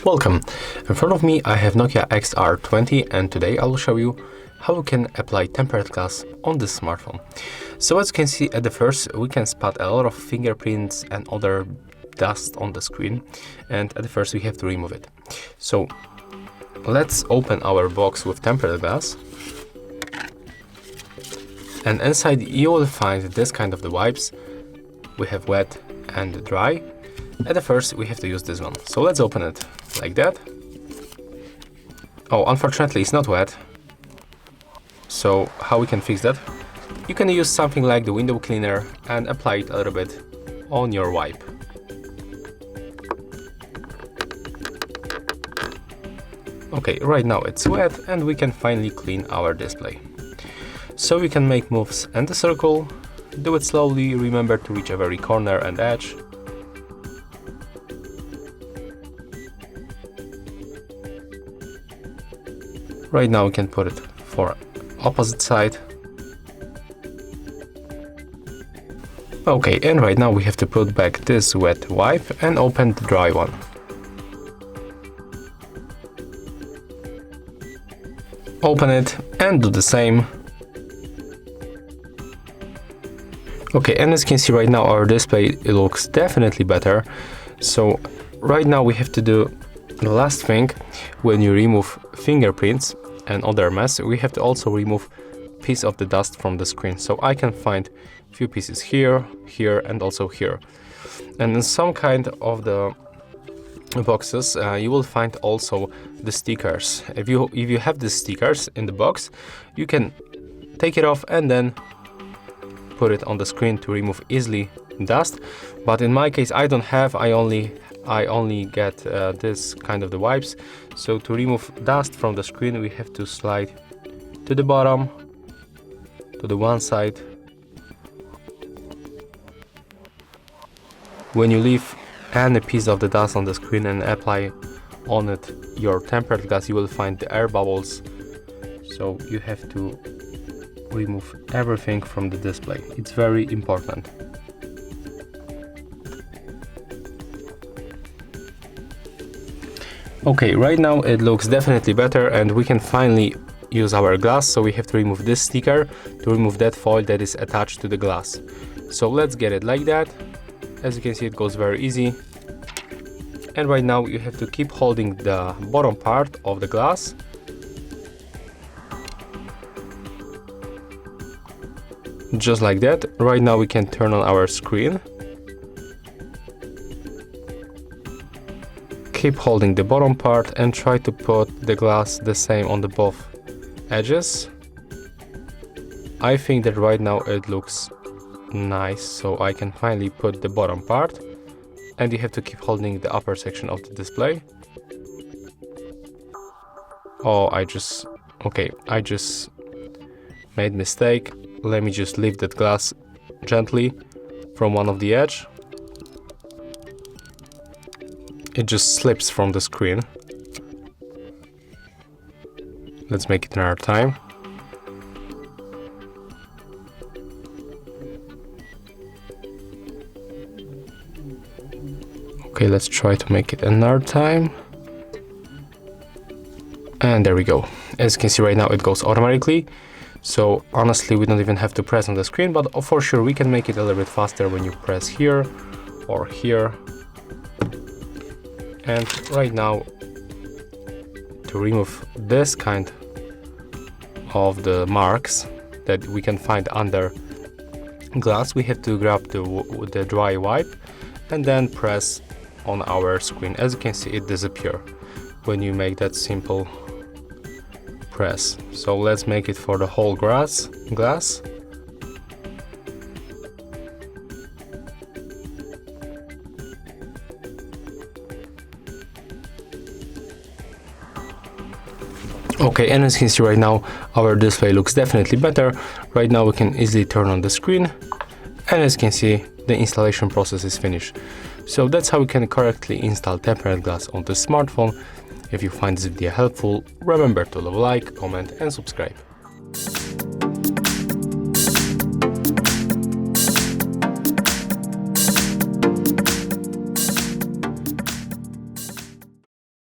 Welcome! In front of me I have NOKIA XR20 and today I will show you how you can apply tempered glass on this smartphone. So as you can see at the first, we can spot a lot of fingerprints and other dust on the screen, and at the first we have to remove it. So let's open our box with tempered glass, and inside you will find this kind of the wipes. We have wet and dry. At the first we have to use this one, so let's open it like that. Oh, unfortunately it's not wet. So how we can fix that? You can use something like the window cleaner and apply it a little bit on your wipe. Okay, right now it's wet and we can finally clean our display. So we can make moves in the circle, do it slowly, remember to reach every corner and edge. Right now we can put it for opposite side. Okay, and right now we have to put back this wet wipe and open the dry one. Open it and do the same. Okay, and as you can see right now our display looks definitely better. So right now we have to do the last thing. When you remove fingerprints and other mess, we have to also remove piece of the dust from the screen. So I can find a few pieces here, here and also here. And in some kind of the boxes you will find also the stickers. If you have the stickers in the box, you can take it off and then put it on the screen to remove easily dust. But in my case I don't have, I only get this kind of the wipes. So to remove dust from the screen we have to slide to the bottom, to the one side. When you leave any piece of the dust on the screen and apply on it your tempered glass, you will find the air bubbles. So you have to remove everything from the display. It's very important. Okay, right now it looks definitely better and we can finally use our glass. So we have to remove this sticker to remove that foil that is attached to the glass. So let's get it like that. As you can see, it goes very easy. And right now you have to keep holding the bottom part of the glass. Just like that. Right now we can turn on our screen. Keep holding the bottom part and try to put the glass the same on the both edges. I think that right now it looks nice, so I can finally put the bottom part, and you have to keep holding the upper section of the display. Oh, I just made mistake. Let me just lift that glass gently from one of the edge. It just slips from the screen. Let's make it another time. Okay, let's try to make it another time. And there we go. As you can see right now it goes automatically. So honestly we don't even have to press on the screen, but for sure we can make it a little bit faster when you press here or here. And right now, to remove this kind of the marks that we can find under glass, we have to grab the dry wipe and then press on our screen. As you can see, it disappears when you make that simple press. So let's make it for the whole glass. Okay, and as you can see right now, our display looks definitely better. Right now we can easily turn on the screen, and as you can see, the installation process is finished. So that's how we can correctly install tempered glass on the smartphone. If you find this video helpful, remember to leave a like, comment and subscribe.